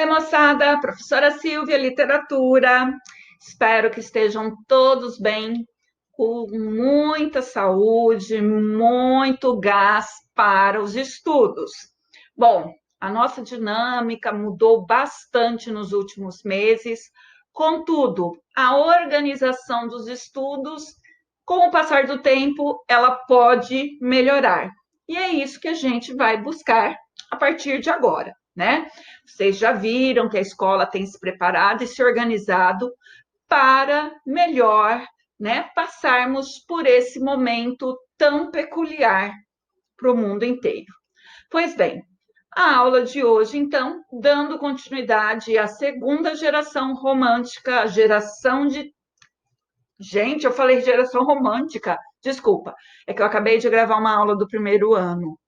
Oi, moçada, professora Silvia, literatura. Espero que estejam todos bem, com muita saúde, muito gás para os estudos. Bom, a nossa dinâmica mudou bastante nos últimos meses, contudo, a organização dos estudos, com o passar do tempo, ela pode melhorar. E é isso que a gente vai buscar a partir de agora, né? Vocês já viram que a escola tem se preparado e se organizado para melhor, né, passarmos por esse momento tão peculiar para o mundo inteiro. Pois bem, a aula de hoje, então, dando continuidade à segunda geração romântica, a geração de. Gente, eu falei geração romântica, desculpa, é que eu acabei de gravar uma aula do primeiro ano.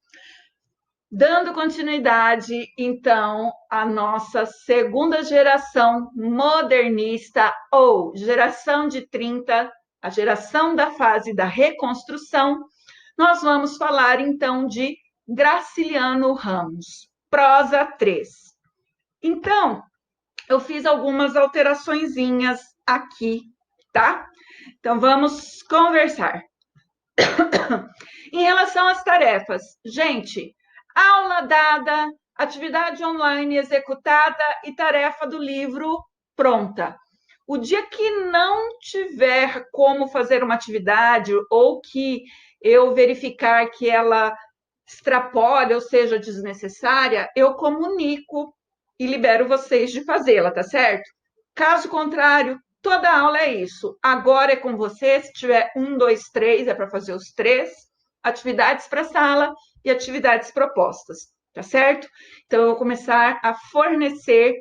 Dando continuidade, então, à nossa segunda geração modernista, ou geração de 30, a geração da fase da reconstrução, nós vamos falar, então, de Graciliano Ramos, prosa 3. Então, eu fiz algumas alteraçõezinhas aqui, tá? Então, vamos conversar. Em relação às tarefas, gente, aula dada, atividade online executada e tarefa do livro pronta. O dia que não tiver como fazer uma atividade ou que eu verificar que ela extrapole ou seja desnecessária, eu comunico e libero vocês de fazê-la, tá certo? Caso contrário, toda aula é isso. Agora é com você, se tiver 1, 2, 3, é para fazer os 3, atividades para a sala e atividades propostas, tá certo? Então, eu vou começar a fornecer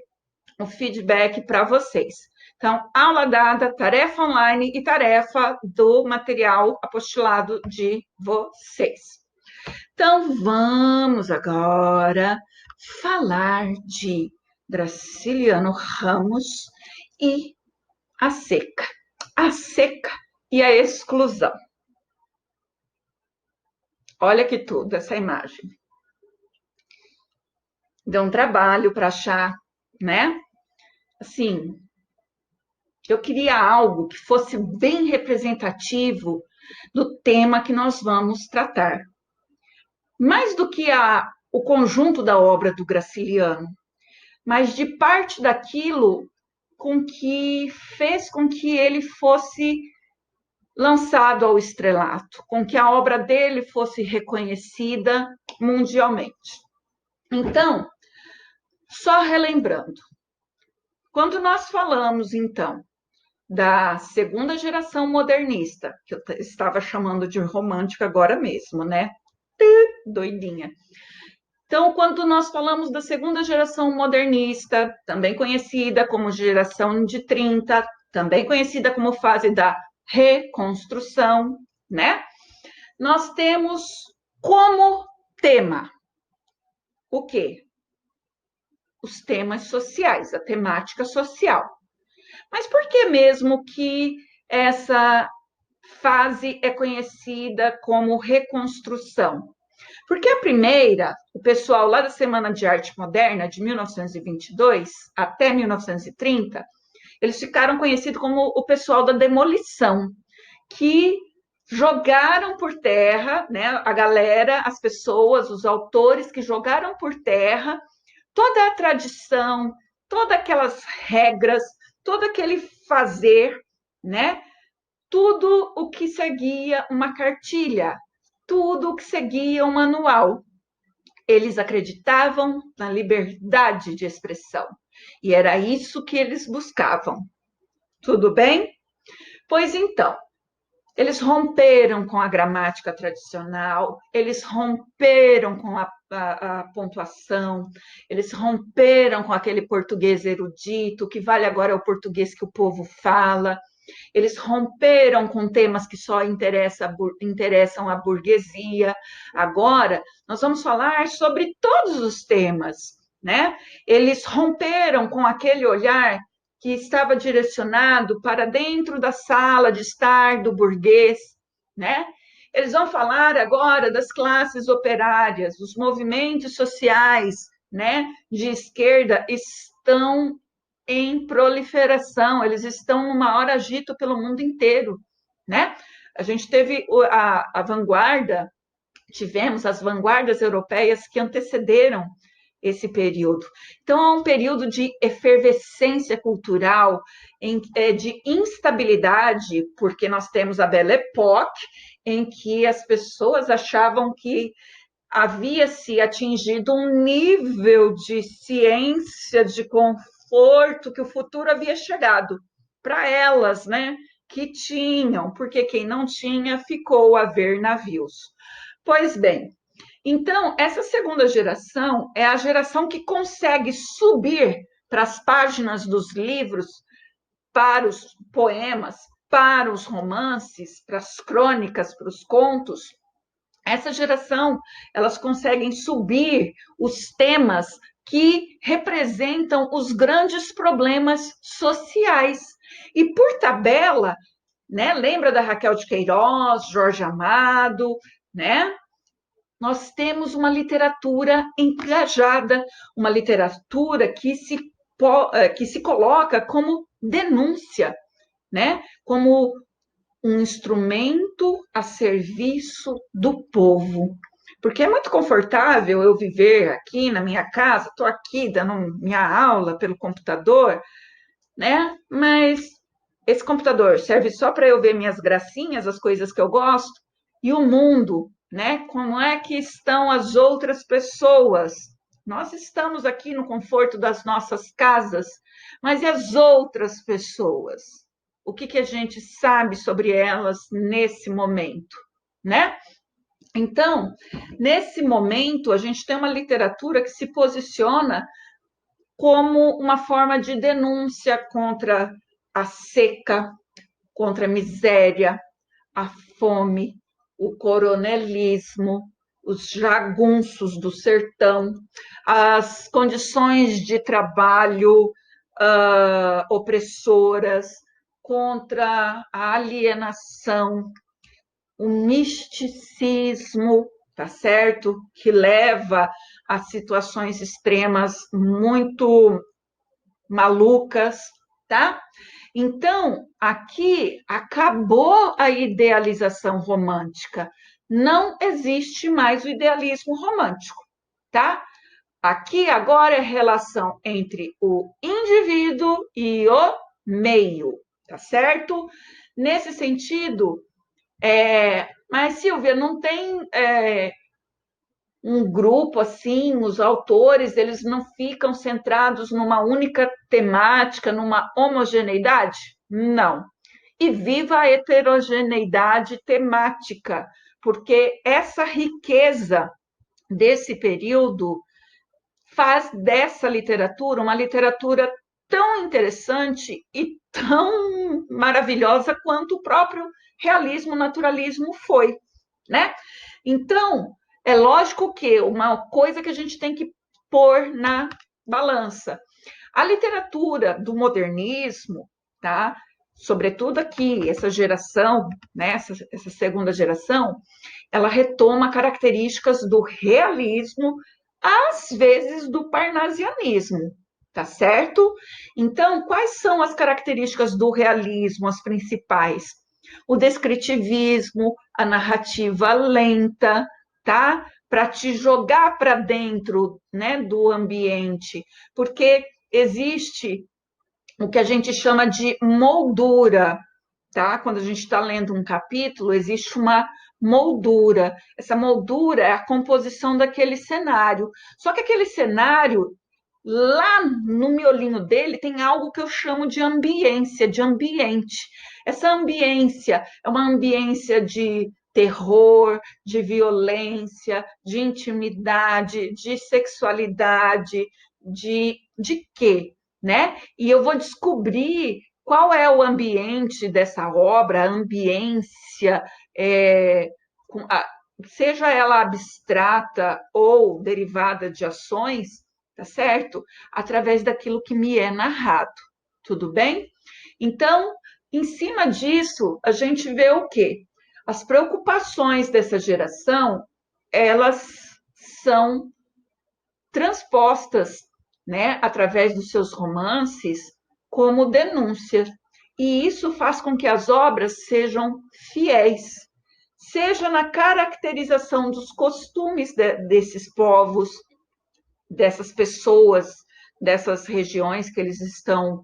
o feedback para vocês. Então, aula dada, tarefa online e tarefa do material apostilado de vocês. Então, vamos agora falar de Graciliano Ramos e a seca e a exclusão. Olha que tudo essa imagem. Deu um trabalho para achar, né? Assim, eu queria algo que fosse bem representativo do tema que nós vamos tratar. Mais do que o conjunto da obra do Graciliano, mas de parte daquilo com que fez com que ele fosse lançado ao estrelato, com que a obra dele fosse reconhecida mundialmente. Então, só relembrando, quando nós falamos, então, da segunda geração modernista, que eu estava chamando de romântica agora mesmo, né? Doidinha. Então, quando nós falamos da segunda geração modernista, também conhecida como geração de 30, também conhecida como fase da reconstrução, né? Nós temos como tema o quê? Os temas sociais, a temática social. Mas por que mesmo que essa fase é conhecida como reconstrução? Porque a primeira, o pessoal lá da Semana de Arte Moderna, de 1922 até 1930, eles ficaram conhecidos como o pessoal da demolição, que jogaram por terra, né, a galera, as pessoas, os autores que jogaram por terra toda a tradição, todas aquelas regras, todo aquele fazer, né? Tudo o que seguia uma cartilha, tudo o que seguia um manual. Eles acreditavam na liberdade de expressão e era isso que eles buscavam. Tudo bem? Pois então, eles romperam com a gramática tradicional, eles romperam com a pontuação, eles romperam com aquele português erudito, que vale agora é o português que o povo fala, eles romperam com temas que só interessam a burguesia. Agora, nós vamos falar sobre todos os temas, né? Eles romperam com aquele olhar que estava direcionado para dentro da sala de estar do burguês, né? Eles vão falar agora das classes operárias, os movimentos sociais, né, de esquerda estão em proliferação, eles estão no maior agito pelo mundo inteiro, né? A gente teve a vanguarda, tivemos as vanguardas europeias que antecederam esse período. Então, é um período de efervescência cultural, de instabilidade, porque nós temos a Belle Époque, em que as pessoas achavam que havia se atingido um nível de ciência, de conforto, que o futuro havia chegado para elas, né? Que tinham, porque quem não tinha ficou a ver navios. Pois bem, então, essa segunda geração é a geração que consegue subir para as páginas dos livros, para os poemas, para os romances, para as crônicas, para os contos. Essa geração, elas conseguem subir os temas que representam os grandes problemas sociais. E por tabela, né, lembra da Raquel de Queiroz, Jorge Amado, né? Nós temos uma literatura engajada, uma literatura que se coloca como denúncia, né? Como um instrumento a serviço do povo. Porque é muito confortável eu viver aqui na minha casa, estou aqui dando minha aula pelo computador, né? Mas esse computador serve só para eu ver minhas gracinhas, as coisas que eu gosto, e o mundo, né? Como é que estão as outras pessoas? Nós estamos aqui no conforto das nossas casas, mas e as outras pessoas? O que a gente sabe sobre elas nesse momento, né? Então, nesse momento, a gente tem uma literatura que se posiciona como uma forma de denúncia contra a seca, contra a miséria, a fome, o coronelismo, os jagunços do sertão, as condições de trabalho opressoras, contra a alienação, o misticismo, tá certo? Que leva a situações extremas muito malucas, tá? Então, aqui acabou a idealização romântica. Não existe mais o idealismo romântico, tá? Aqui agora é relação entre o indivíduo e o meio, tá certo? Nesse sentido, mas Silvia, não tem um grupo assim, os autores, eles não ficam centrados numa única temática, numa homogeneidade? Não. E viva a heterogeneidade temática, porque essa riqueza desse período faz dessa literatura uma literatura tão interessante e tão maravilhosa quanto o próprio realismo, naturalismo foi, né? Então, é lógico que uma coisa que a gente tem que pôr na balança. A literatura do modernismo, tá? Sobretudo aqui, essa geração, né, essa segunda geração, ela retoma características do realismo, às vezes do parnasianismo, tá certo? Então, quais são as características do realismo, as principais? O descritivismo, a narrativa lenta, tá? Para te jogar para dentro, né, do ambiente, porque existe o que a gente chama de moldura, tá? Quando a gente está lendo um capítulo, existe uma moldura. Essa moldura é a composição daquele cenário. Só que aquele cenário, lá no miolinho dele, tem algo que eu chamo de ambiência, de ambiente. Essa ambiência é uma ambiência de terror, de violência, de intimidade, de sexualidade, de quê? Né? E eu vou descobrir qual é o ambiente dessa obra, a ambiência, seja ela abstrata ou derivada de ações, tá certo? Através daquilo que me é narrado, tudo bem? Então, em cima disso, a gente vê o quê? As preocupações dessa geração, elas são transpostas né, através dos seus romances, como denúncia. E isso faz com que as obras sejam fiéis, seja na caracterização dos costumes desses povos, dessas pessoas, dessas regiões que eles estão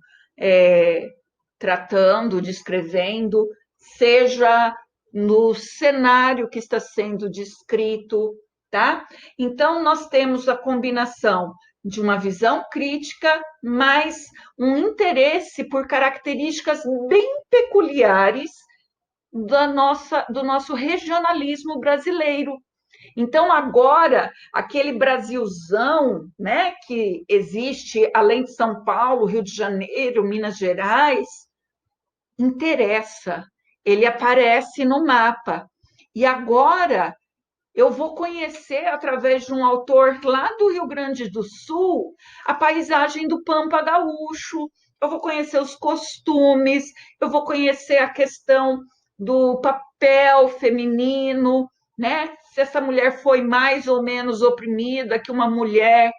tratando, descrevendo, seja no cenário que está sendo descrito, tá? Então, nós temos a combinação de uma visão crítica, mais um interesse por características bem peculiares do nosso regionalismo brasileiro. Então, agora, aquele Brasilzão, né, que existe além de São Paulo, Rio de Janeiro, Minas Gerais, interessa, ele aparece no mapa. E agora eu vou conhecer, através de um autor lá do Rio Grande do Sul, a paisagem do Pampa Gaúcho, eu vou conhecer os costumes, eu vou conhecer a questão do papel feminino, né? Se essa mulher foi mais ou menos oprimida que uma mulher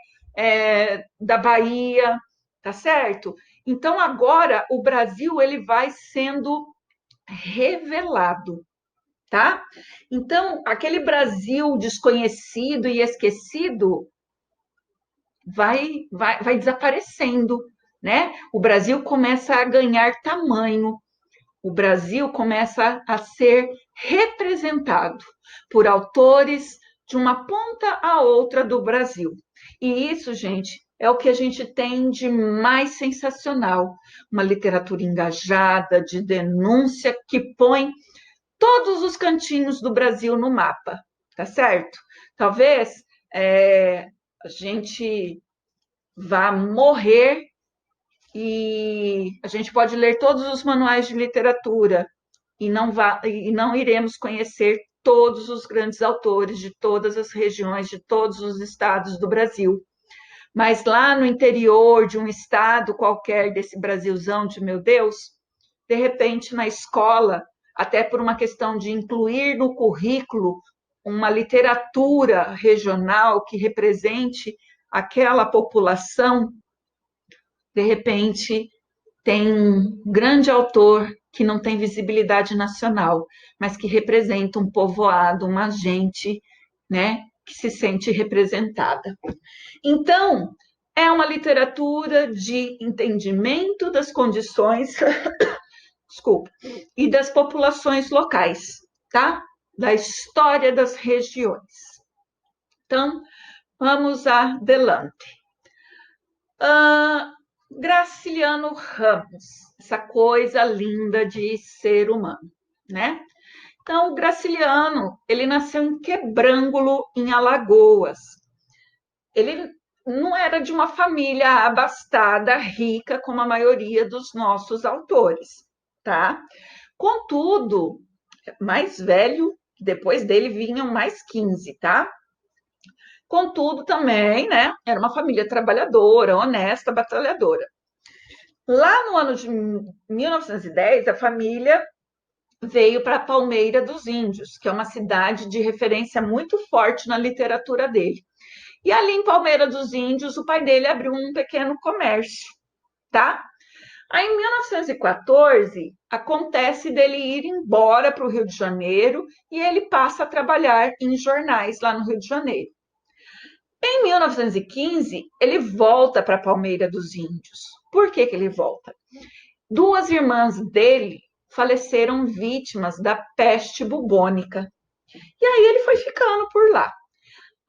da Bahia, tá certo? Então agora o Brasil ele vai sendo revelado, tá? Então, aquele Brasil desconhecido e esquecido vai desaparecendo, né? O Brasil começa a ganhar tamanho, o Brasil começa a ser representado por autores de uma ponta a outra do Brasil. E isso, gente, é o que a gente tem de mais sensacional, uma literatura engajada, de denúncia, que põe todos os cantinhos do Brasil no mapa, tá certo? Talvez a gente vá morrer e a gente pode ler todos os manuais de literatura e não iremos conhecer todos os grandes autores de todas as regiões, de todos os estados do Brasil. Mas lá no interior de um estado qualquer desse Brasilzão de meu Deus, de repente na escola, até por uma questão de incluir no currículo uma literatura regional que represente aquela população, de repente tem um grande autor que não tem visibilidade nacional, mas que representa um povoado, uma gente, né, que se sente representada. Então, é uma literatura de entendimento das condições, desculpa, e das populações locais, tá? Da história das regiões. Então, vamos adelante. Graciliano Ramos, essa coisa linda de ser humano, né? Então, o Graciliano, ele nasceu em Quebrângulo, em Alagoas. Ele não era de uma família abastada, rica, como a maioria dos nossos autores, tá? Contudo, mais velho, depois dele vinham mais 15, tá? Contudo, também, né? Era uma família trabalhadora, honesta, batalhadora. Lá no ano de 1910, a família veio para Palmeira dos Índios, que é uma cidade de referência muito forte na literatura dele. E ali em Palmeira dos Índios, o pai dele abriu um pequeno comércio, tá? Aí, em 1914, acontece dele ir embora para o Rio de Janeiro e ele passa a trabalhar em jornais lá no Rio de Janeiro. Em 1915, ele volta para Palmeira dos Índios. Por que ele volta? Duas irmãs dele faleceram vítimas da peste bubônica. E aí ele foi ficando por lá.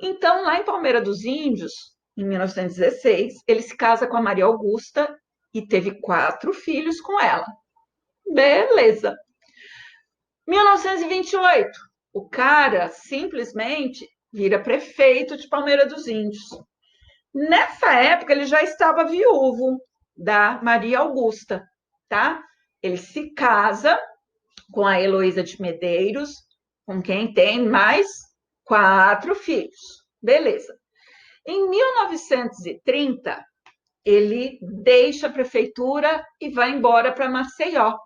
Então, lá em Palmeira dos Índios, em 1916, ele se casa com a Maria Augusta e teve 4 filhos com ela. Beleza. 1928, o cara simplesmente vira prefeito de Palmeira dos Índios. Nessa época, ele já estava viúvo da Maria Augusta, tá? Ele se casa com a Heloísa de Medeiros, com quem tem mais 4 filhos. Beleza. Em 1930, ele deixa a prefeitura e vai embora para Maceió.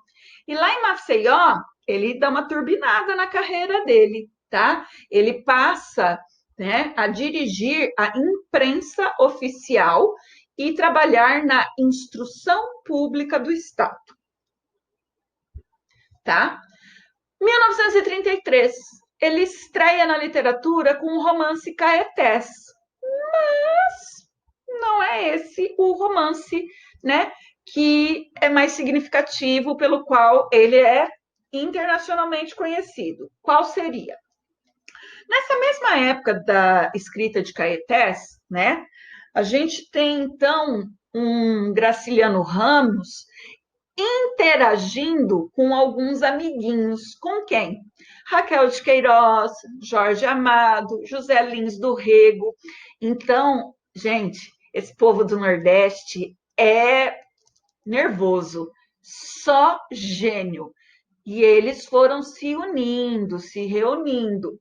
E lá em Maceió, ele dá uma turbinada na carreira dele, tá? Ele passa, né, a dirigir a imprensa oficial e trabalhar na instrução pública do Estado. Tá? 1933, ele estreia na literatura com o romance Caetés, mas não é esse o romance, né, que é mais significativo, pelo qual ele é internacionalmente conhecido. Qual seria? Nessa mesma época da escrita de Caetés, né, a gente tem então um Graciliano Ramos interagindo com alguns amiguinhos. Com quem? Raquel de Queiroz, Jorge Amado, José Lins do Rego. Então, gente, esse povo do Nordeste é nervoso, só gênio. E eles foram se unindo, se reunindo.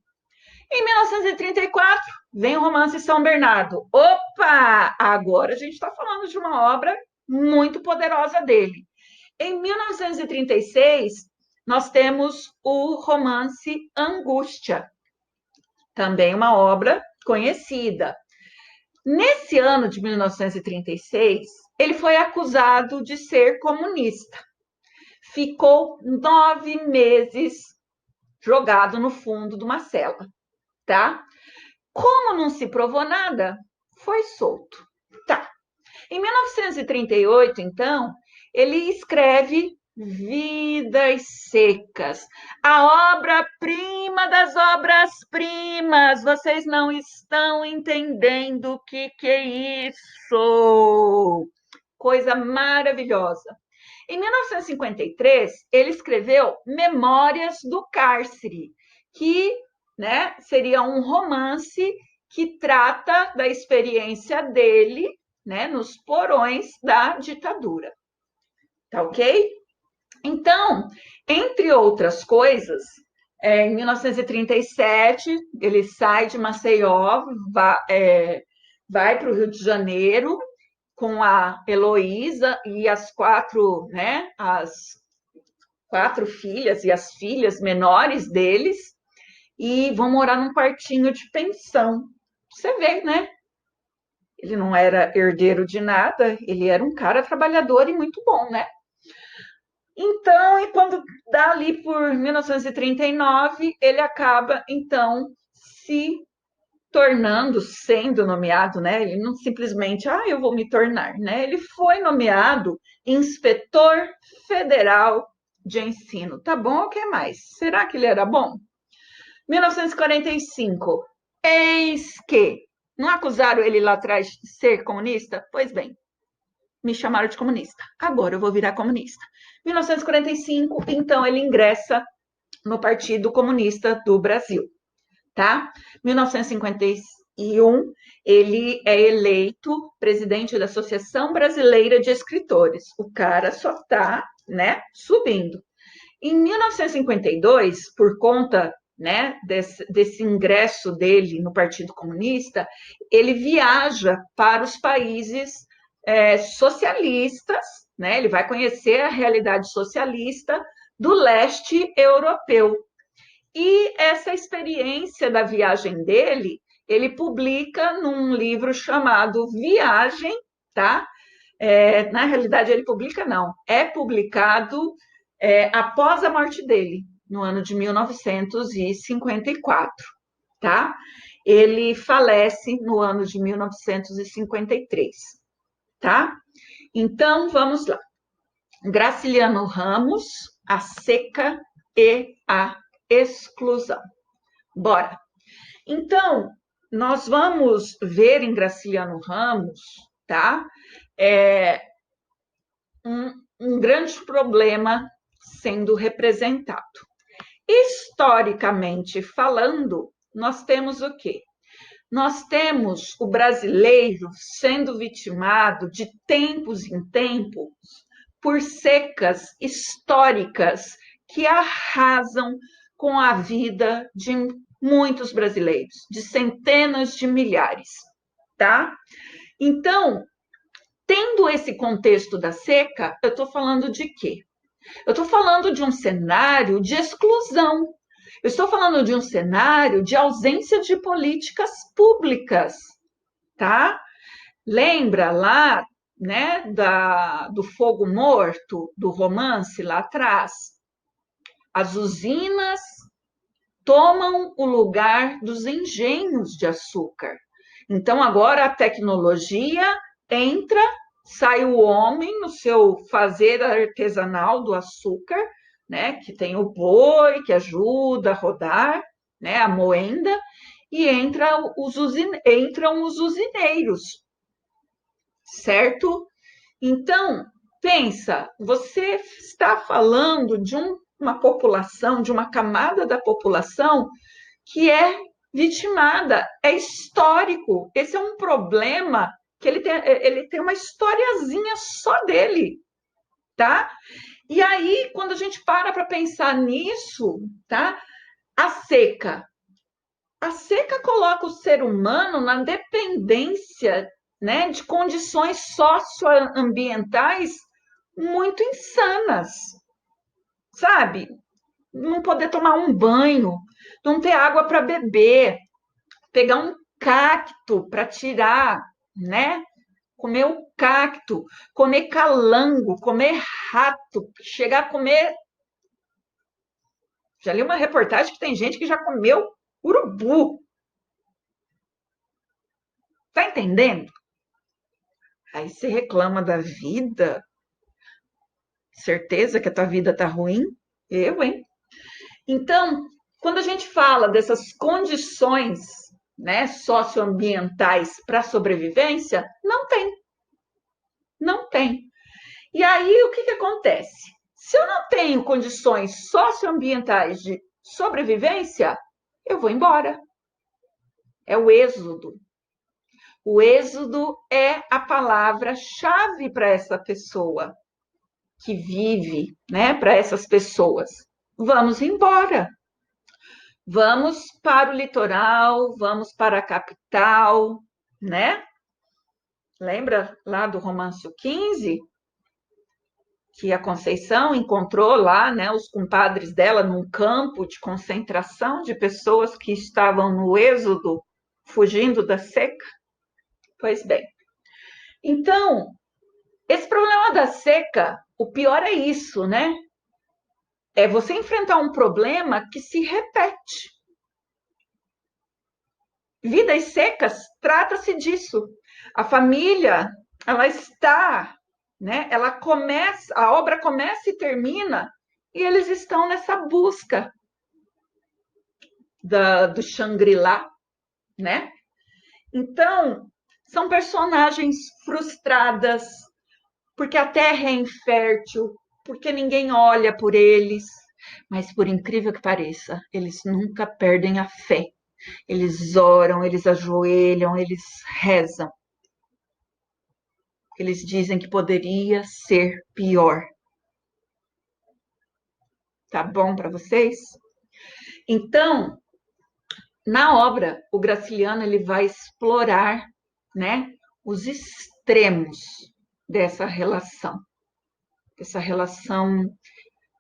Em 1934, vem o romance São Bernardo. Opa! Agora a gente está falando de uma obra muito poderosa dele. Em 1936, nós temos o romance Angústia, também uma obra conhecida. Nesse ano de 1936, ele foi acusado de ser comunista. Ficou 9 meses jogado no fundo de uma cela, tá? Como não se provou nada, foi solto. Tá. Em 1938, então, ele escreve Vidas Secas, a obra-prima das obras-primas. Vocês não estão entendendo o que é isso. Coisa maravilhosa. Em 1953, ele escreveu Memórias do Cárcere, que, né, seria um romance que trata da experiência dele, né, nos porões da ditadura. Tá ok? Então, entre outras coisas, em 1937, ele sai de Maceió, vai para o Rio de Janeiro com a Heloísa e as 4, né, as 4 filhas e as filhas menores deles, e vão morar num quartinho de pensão. Você vê, né? Ele não era herdeiro de nada, ele era um cara trabalhador e muito bom, né? Então, e quando dá ali por 1939, ele acaba, então, se tornando, sendo nomeado, né? Ele não simplesmente, eu vou me tornar, né? Ele foi nomeado inspetor federal de ensino. Tá bom, o que mais? Será que ele era bom? 1945, eis que não acusaram ele lá atrás de ser comunista? Pois bem, me chamaram de comunista. Agora eu vou virar comunista. 1945, então ele ingressa no Partido Comunista do Brasil, tá? 1951, ele é eleito presidente da Associação Brasileira de Escritores. O cara só tá, né, subindo. Em 1952, por conta, né, desse ingresso dele no Partido Comunista, ele viaja para os países socialistas, né? Ele vai conhecer a realidade socialista do leste europeu. E essa experiência da viagem dele, ele publica num livro chamado Viagem, tá? Na realidade, ele publica, não, é publicado após a morte dele, no ano de 1954, tá? Ele falece no ano de 1953, tá? Então, vamos lá. Graciliano Ramos, A Seca e a Exclusão. Bora! Então, nós vamos ver em Graciliano Ramos, tá? Um grande problema sendo representado. Historicamente falando, nós temos o quê? Nós temos o brasileiro sendo vitimado de tempos em tempos por secas históricas que arrasam com a vida de muitos brasileiros, de centenas de milhares, tá? Então, tendo esse contexto da seca, eu estou falando de quê? Eu estou falando de um cenário de exclusão. Eu estou falando de um cenário de ausência de políticas públicas, tá? Lembra lá, né, do fogo morto, do romance lá atrás? As usinas tomam o lugar dos engenhos de açúcar. Então, agora a tecnologia entra, sai o homem no seu fazer artesanal do açúcar, né? Que tem o boi que ajuda a rodar, né? A moenda, e entram os usineiros, certo? Então, pensa, você está falando de uma população, de uma camada da população que é vitimada, é histórico. Esse é um problema que ele tem uma historiazinha só dele, tá? E aí, quando a gente para pensar nisso, tá? A seca. A seca coloca o ser humano na dependência, né, de condições socioambientais muito insanas, sabe? Não poder tomar um banho, não ter água para beber, pegar um cacto para tirar, né? Comer o cacto, comer calango, comer rato, chegar a comer. Já li uma reportagem que tem gente que já comeu urubu. Tá entendendo? Aí você reclama da vida? Certeza que a tua vida tá ruim? Eu, hein? Então, quando a gente fala dessas condições, né, socioambientais para sobrevivência, não tem, não tem. E aí o que acontece? Se eu não tenho condições socioambientais de sobrevivência, eu vou embora. É o êxodo. O êxodo é a palavra-chave para essa pessoa que vive, né? Para essas pessoas. Vamos embora. Vamos para o litoral, vamos para a capital, né? Lembra lá do Romance 15? Que a Conceição encontrou lá, né, os compadres dela num campo de concentração de pessoas que estavam no êxodo, fugindo da seca. Pois bem. Então, esse problema da seca, o pior é isso, né? É você enfrentar um problema que se repete. Vidas secas, trata-se disso. A família, ela está, né? Ela começa, a obra começa e termina, e eles estão nessa busca do Shangri-La, né? Então, são personagens frustradas, porque a terra é infértil, porque ninguém olha por eles. Mas, por incrível que pareça, eles nunca perdem a fé. Eles oram, eles ajoelham, eles rezam. Eles dizem que poderia ser pior. Tá bom para vocês? Então, na obra, o Graciliano ele vai explorar, né, os extremos dessa relação,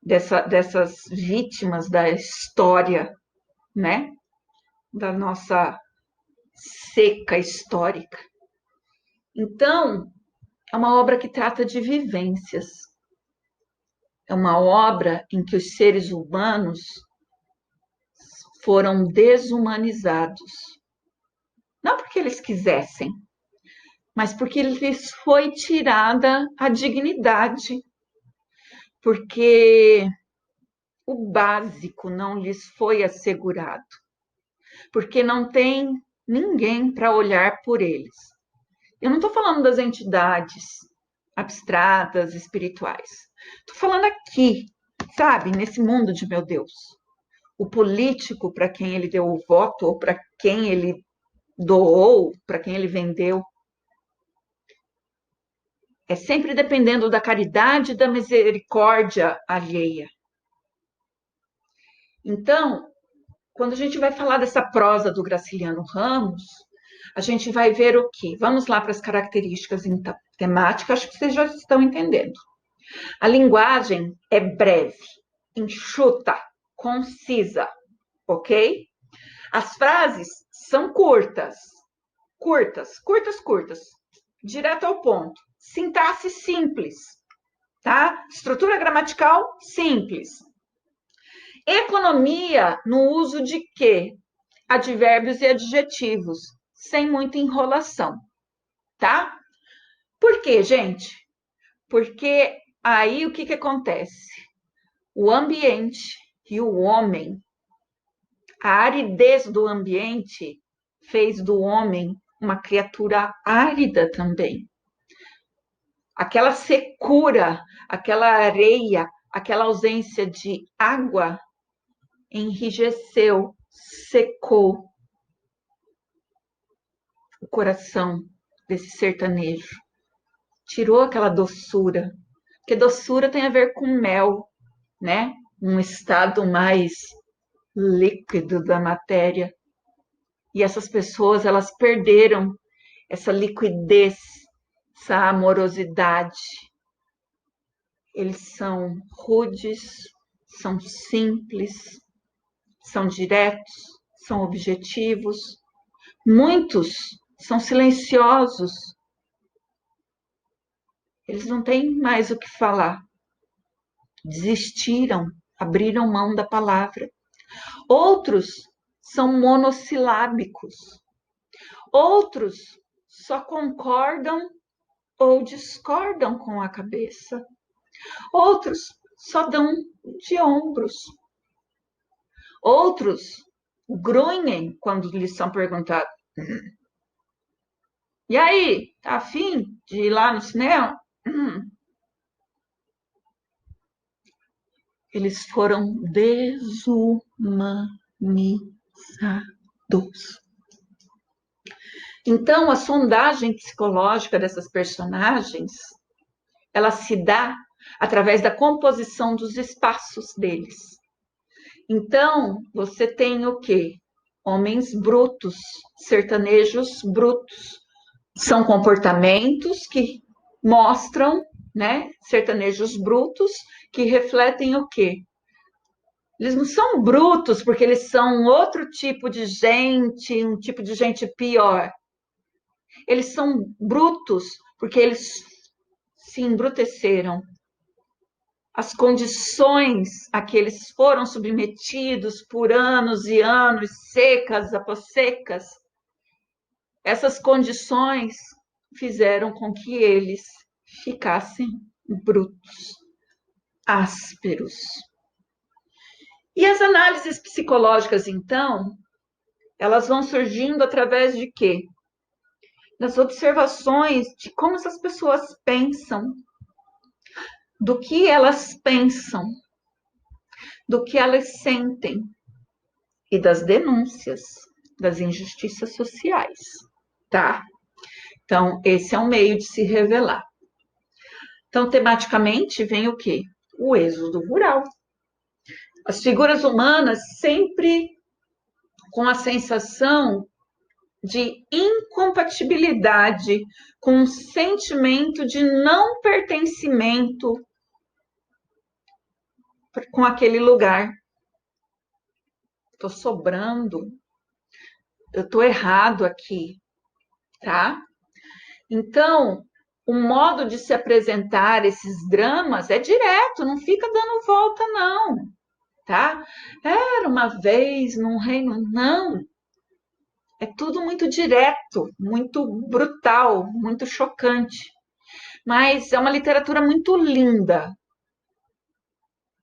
dessas vítimas da história, né, da nossa seca histórica. Então, é uma obra que trata de vivências. É uma obra em que os seres humanos foram desumanizados. Não porque eles quisessem, mas porque lhes foi tirada a dignidade, porque o básico não lhes foi assegurado, porque não tem ninguém para olhar por eles. Eu não estou falando das entidades abstratas, espirituais. Estou falando aqui, sabe, nesse mundo de meu Deus. O político para quem ele deu o voto, ou para quem ele doou, para quem ele vendeu. É sempre dependendo da caridade e da misericórdia alheia. Então, quando a gente vai falar dessa prosa do Graciliano Ramos, a gente vai ver o quê? Vamos lá para as características então, temáticas, acho que vocês já estão entendendo. A linguagem é breve, enxuta, concisa, ok? As frases são curtas, curtas. direto ao ponto. Sintaxe simples, tá? Estrutura gramatical simples. Economia no uso de quê? Advérbios e adjetivos, sem muita enrolação, tá? Por quê, gente? Porque aí o que acontece? O ambiente e o homem, a aridez do ambiente fez do homem uma criatura árida também. Aquela secura, aquela areia, aquela ausência de água enrijeceu, secou o coração desse sertanejo. Tirou aquela doçura, porque doçura tem a ver com mel, né? Um estado mais líquido da matéria. E essas pessoas, elas perderam essa liquidez, essa amorosidade. Eles são rudes, são simples, são diretos, são objetivos. Muitos são silenciosos. Eles não têm mais o que falar. Desistiram, abriram mão da palavra. Outros são monossilábicos. Outros só concordam ou discordam com a cabeça. Outros só dão de ombros. Outros grunhem quando lhes são perguntados. E aí, tá afim de ir lá no cinema? Eles foram desumanizados. Então, a sondagem psicológica dessas personagens, ela se dá através da composição dos espaços deles. Então, você tem o quê? Homens brutos, sertanejos brutos. São comportamentos que mostram, né, sertanejos brutos, que refletem o quê? Eles não são brutos porque eles são outro tipo de gente, um tipo de gente pior. Eles são brutos porque eles se embruteceram. As condições a que eles foram submetidos por anos e anos, secas após secas, essas condições fizeram com que eles ficassem brutos, ásperos. E as análises psicológicas, então, elas vão surgindo através de quê? Das observações de como essas pessoas pensam, do que elas pensam, do que elas sentem e das denúncias das injustiças sociais, tá? Então, esse é um meio de se revelar. Então, tematicamente, vem o quê? O êxodo rural. As figuras humanas sempre com a sensação de incompatibilidade, com um sentimento de não pertencimento com aquele lugar. Estou sobrando, eu estou errado aqui, tá? Então, o modo de se apresentar esses dramas é direto, não fica dando volta, não, tá? Era uma vez num reino, não. É tudo muito direto, muito brutal, muito chocante. Mas é uma literatura muito linda,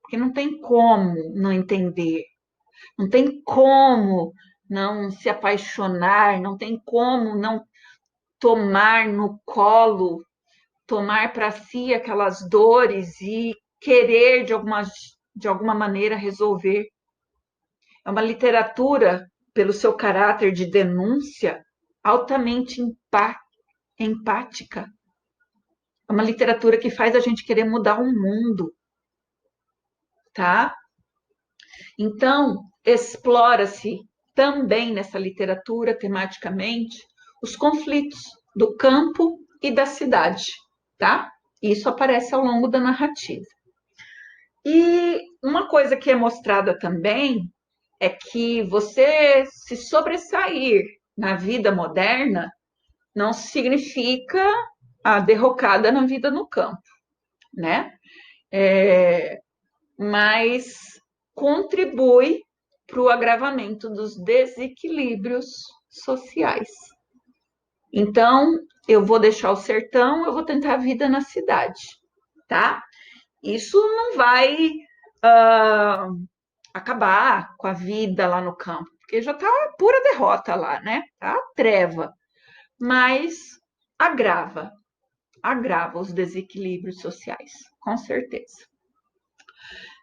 porque não tem como não entender, não tem como não se apaixonar, não tem como não tomar no colo, tomar para si aquelas dores e querer de alguma maneira resolver. É uma literatura, pelo seu caráter de denúncia, altamente empática. É uma literatura que faz a gente querer mudar o mundo, tá? Então, explora-se também nessa literatura, tematicamente, os conflitos do campo e da cidade, tá? Isso aparece ao longo da narrativa. E uma coisa que é mostrada também é que você se sobressair na vida moderna não significa a derrocada na vida no campo, né? Mas contribui para o agravamento dos desequilíbrios sociais. Então, eu vou deixar o sertão, eu vou tentar a vida na cidade, tá? Isso não vai acabar com a vida lá no campo, porque já tá pura derrota lá, né? Tá treva, mas agrava, agrava os desequilíbrios sociais, com certeza.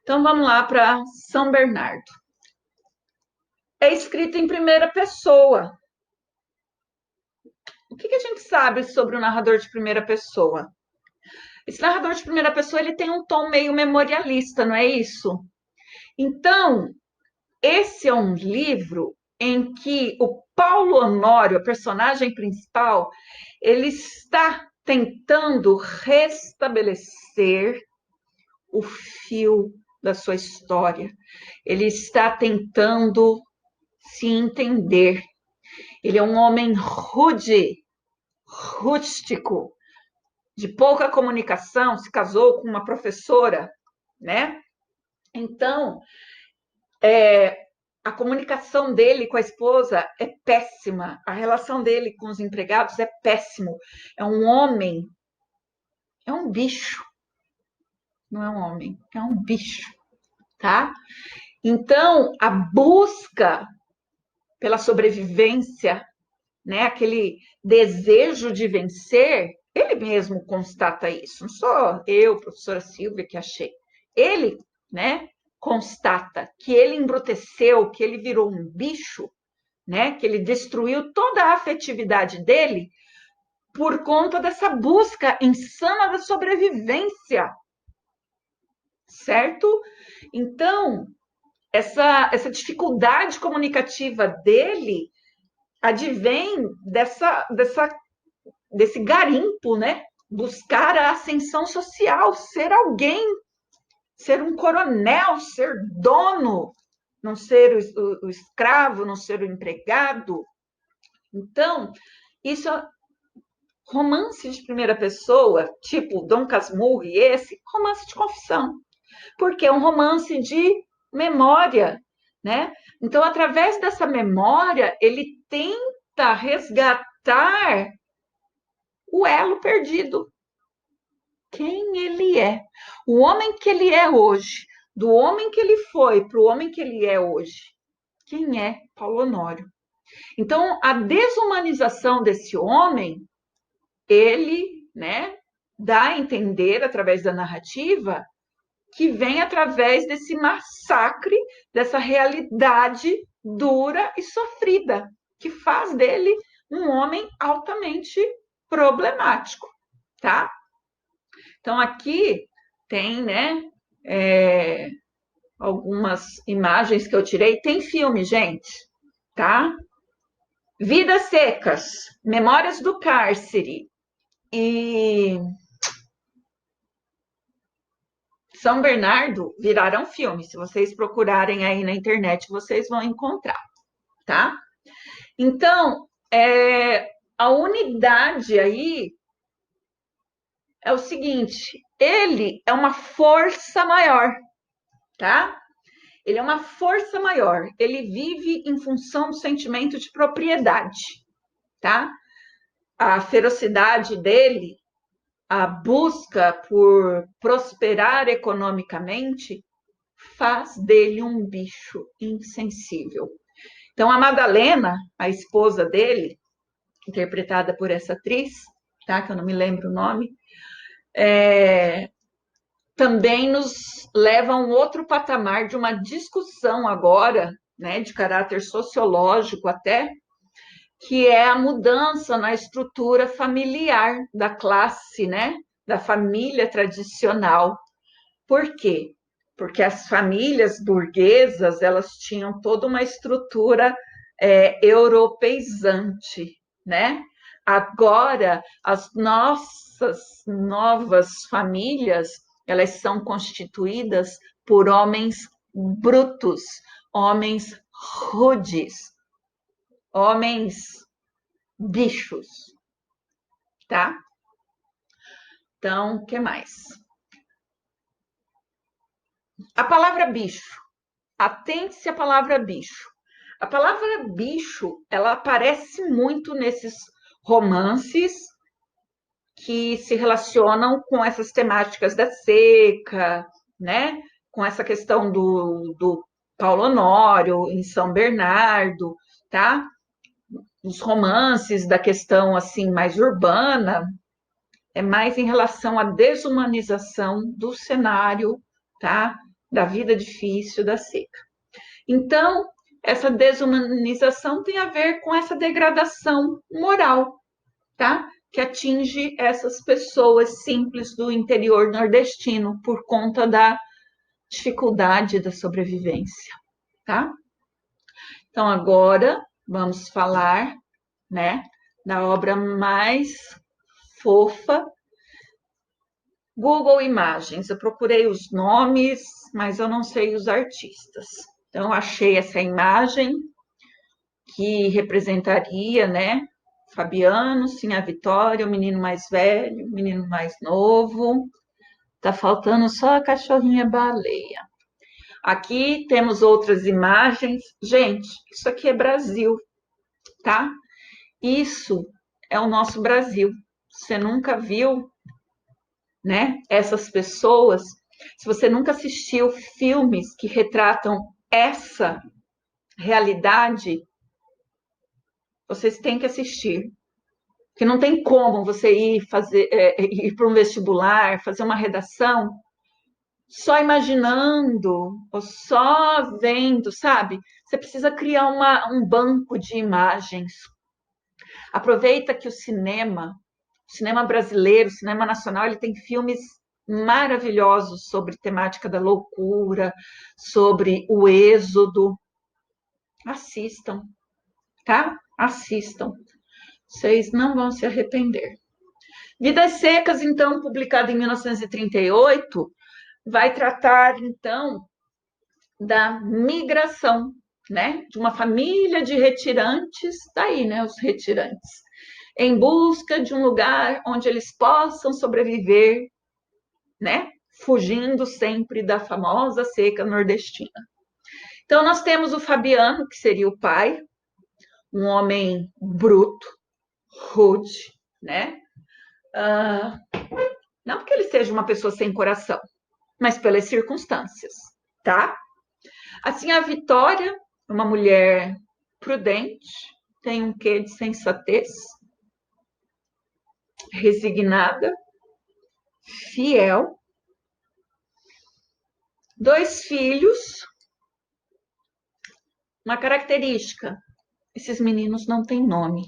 Então vamos lá para São Bernardo. É escrito em primeira pessoa. O que a gente sabe sobre o narrador de primeira pessoa? Esse narrador de primeira pessoa ele tem um tom meio memorialista, não é isso? Então, esse é um livro em que o Paulo Honório, a personagem principal, ele está tentando restabelecer o fio da sua história. Ele está tentando se entender. Ele é um homem rude, rústico, de pouca comunicação, se casou com uma professora, né? Então, a comunicação dele com a esposa é péssima, a relação dele com os empregados é péssimo. É um homem, é um bicho, não é um homem, é um bicho, tá? Então, a busca pela sobrevivência, né, aquele desejo de vencer, ele mesmo constata isso, não sou eu, professora Silvia, que achei. Ele, né, constata que ele embruteceu, que ele virou um bicho, né, que ele destruiu toda a afetividade dele por conta dessa busca insana da sobrevivência, certo? Então, essa dificuldade comunicativa dele advém desse garimpo, né? Buscar a ascensão social, ser alguém, ser um coronel, ser dono, não ser o escravo, não ser o empregado. Então, isso é romance de primeira pessoa, tipo Dom Casmurro e esse, romance de confissão, porque é um romance de memória, né? Então, através dessa memória, ele tenta resgatar o elo perdido. Quem ele é? O homem que ele é hoje, do homem que ele foi para o homem que ele é hoje. Quem é Paulo Honório? Então, a desumanização desse homem, ele, né, dá a entender através da narrativa que vem através desse massacre, dessa realidade dura e sofrida, que faz dele um homem altamente problemático, tá? Então, aqui tem, né, algumas imagens que eu tirei. Tem filme, gente, tá? Vidas Secas, Memórias do Cárcere e São Bernardo viraram filme. Se vocês procurarem aí na internet, vocês vão encontrar, tá? Então, a unidade aí é o seguinte: ele é uma força maior, tá? Ele é uma força maior. Ele vive em função do sentimento de propriedade, tá? A ferocidade dele, a busca por prosperar economicamente, faz dele um bicho insensível. Então, a Madalena, a esposa dele, interpretada por essa atriz, tá? Que eu não me lembro o nome, também nos leva a um outro patamar de uma discussão agora, né, de caráter sociológico até, que é a mudança na estrutura familiar da classe, né, da família tradicional. Por quê? Porque as famílias burguesas, elas tinham toda uma estrutura europeizante, né? Agora, as nossas novas famílias, elas são constituídas por homens brutos, homens rudes, homens bichos, tá? Então, o que mais? A palavra bicho. Atente-se à palavra bicho. A palavra bicho, ela aparece muito nesses romances que se relacionam com essas temáticas da seca, né? Com essa questão do Paulo Honório em São Bernardo, tá? Os romances da questão assim mais urbana é mais em relação à desumanização do cenário, tá? Da vida difícil da seca. Então, essa desumanização tem a ver com essa degradação moral, tá? Que atinge essas pessoas simples do interior nordestino por conta da dificuldade da sobrevivência, tá? Então, agora vamos falar, né, da obra mais fofa. Google Imagens. Eu procurei os nomes, mas eu não sei os artistas. Então, achei essa imagem que representaria, né? Fabiano, sim, a Vitória, o menino mais velho, o menino mais novo. Tá faltando só a cachorrinha baleia. Aqui temos outras imagens. Gente, isso aqui é Brasil, tá? Isso é o nosso Brasil. Você nunca viu, né? Essas pessoas. Se você nunca assistiu filmes que retratam essa realidade, vocês têm que assistir. Que não tem como você ir para um vestibular, fazer uma redação, só imaginando, ou só vendo, sabe? Você precisa criar um banco de imagens. Aproveita que o cinema brasileiro, o cinema nacional, ele tem filmes maravilhosos sobre temática da loucura, sobre o êxodo. Assistam, tá? Assistam. Vocês não vão se arrepender. Vidas Secas, então, publicado em 1938, vai tratar, então, da migração, né? De uma família de retirantes, daí, né? Os retirantes, em busca de um lugar onde eles possam sobreviver, né? Fugindo sempre da famosa seca nordestina. Então, nós temos o Fabiano, que seria o pai, um homem bruto, rude, né? Não porque ele seja uma pessoa sem coração, mas pelas circunstâncias, tá? Assim, a Vitória, uma mulher prudente, tem um quê de sensatez, resignada, fiel, 2 filhos. Uma característica: esses meninos não têm nome.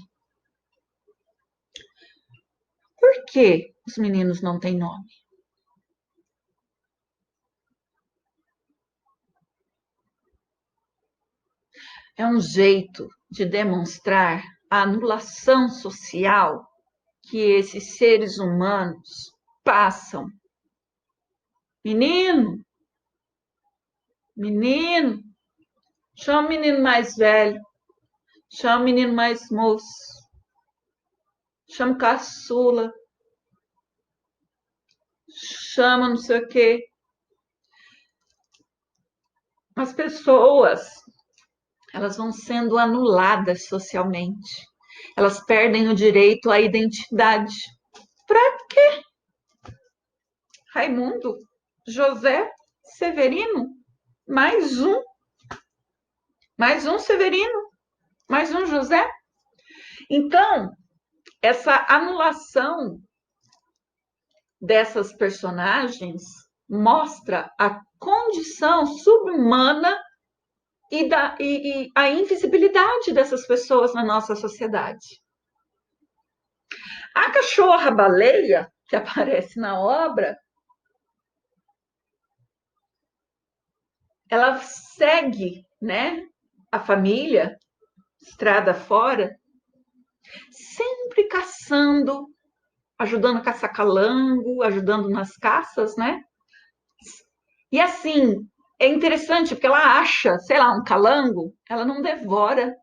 Por que os meninos não têm nome? É um jeito de demonstrar a anulação social que esses seres humanos passam. Menino, menino, chama o menino mais velho, chama o menino mais moço, chama o caçula, chama não sei o quê. As pessoas, elas vão sendo anuladas socialmente. Elas perdem o direito à identidade. Para quê? Raimundo, José, Severino, mais um Severino, mais um José. Então, essa anulação dessas personagens mostra a condição subhumana e a invisibilidade dessas pessoas na nossa sociedade. A cachorra-baleia, que aparece na obra, ela segue, né, a família, estrada fora, sempre caçando, ajudando a caçar calango, ajudando nas caças, né? E assim, é interessante porque ela acha, sei lá, um calango, ela não devora.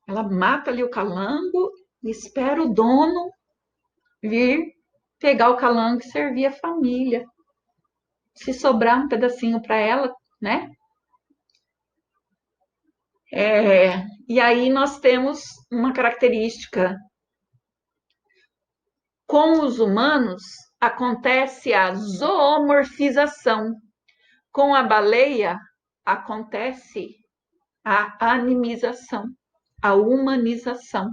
Ela mata ali o calango e espera o dono vir pegar o calango e servir a família. Se sobrar um pedacinho para ela, né? E aí nós temos uma característica. Com os humanos acontece a zoomorfização. Com a baleia acontece a animização, a humanização.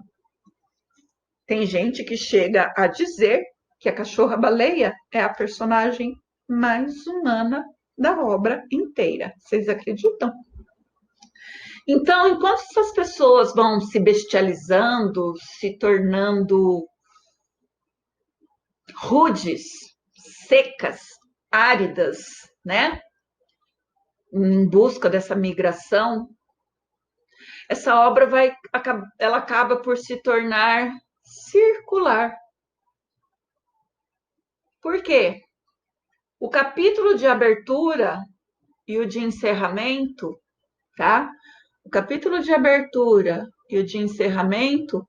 Tem gente que chega a dizer que a cachorra-baleia é a personagem mais humana da obra inteira. Vocês acreditam? Então, enquanto essas pessoas vão se bestializando, se tornando rudes, secas, áridas, né? Em busca dessa migração, essa obra ela acaba por se tornar circular. Por quê? O capítulo de abertura e o de encerramento, tá? O capítulo de abertura e o de encerramento,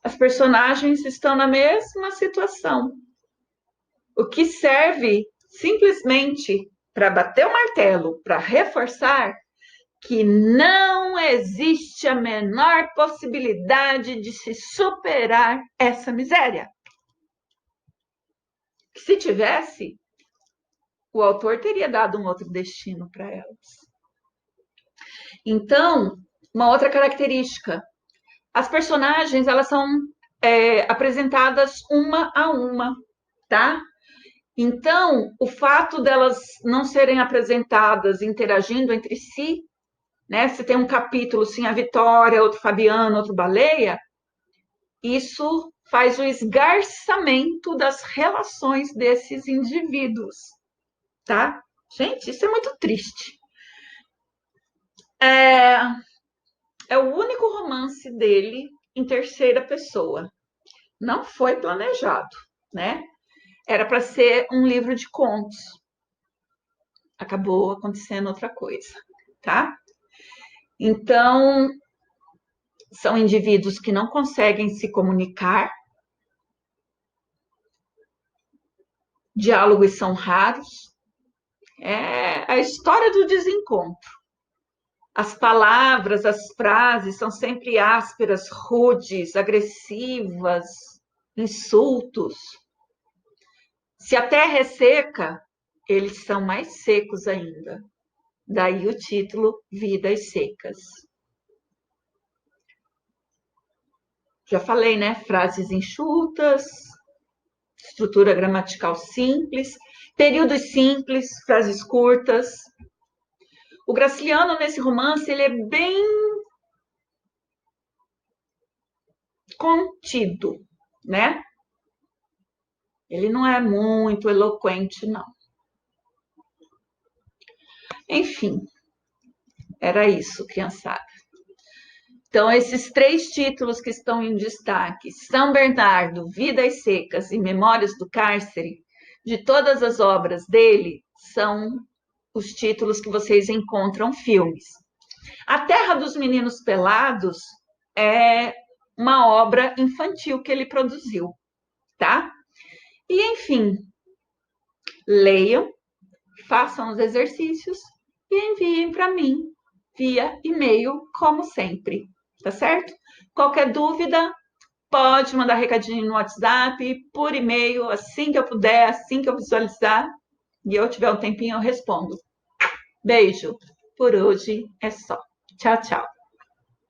as personagens estão na mesma situação. O que serve simplesmente para bater o martelo, para reforçar que não existe a menor possibilidade de se superar essa miséria. Se tivesse, o autor teria dado um outro destino para elas. Então, uma outra característica, as personagens elas são apresentadas uma a uma, tá? Então, o fato delas não serem apresentadas interagindo entre si, né? Se tem um capítulo, sim, a Vitória, outro Fabiano, outro Baleia, isso faz o esgarçamento das relações desses indivíduos, tá? Gente, isso é muito triste. É o único romance dele em terceira pessoa. Não foi planejado, né? Era para ser um livro de contos. Acabou acontecendo outra coisa, tá? Então, são indivíduos que não conseguem se comunicar, diálogos são raros, é a história do desencontro. As palavras, as frases são sempre ásperas, rudes, agressivas, insultos. Se a terra é seca, eles são mais secos ainda. Daí o título Vidas Secas. Já falei, né? Frases enxutas, estrutura gramatical simples, períodos simples, frases curtas. O Graciliano, nesse romance, ele é bem contido, né? Ele não é muito eloquente, não. Enfim, era isso, criançada. Então, esses 3 títulos que estão em destaque, São Bernardo, Vidas Secas e Memórias do Cárcere, de todas as obras dele, são os títulos que vocês encontram filmes. A Terra dos Meninos Pelados é uma obra infantil que ele produziu, tá? E, enfim, leiam, façam os exercícios e enviem para mim via e-mail, como sempre, tá certo? Qualquer dúvida, pode mandar recadinho no WhatsApp, por e-mail, assim que eu puder, assim que eu visualizar e eu tiver um tempinho, eu respondo. Beijo. Por hoje é só. Tchau, tchau.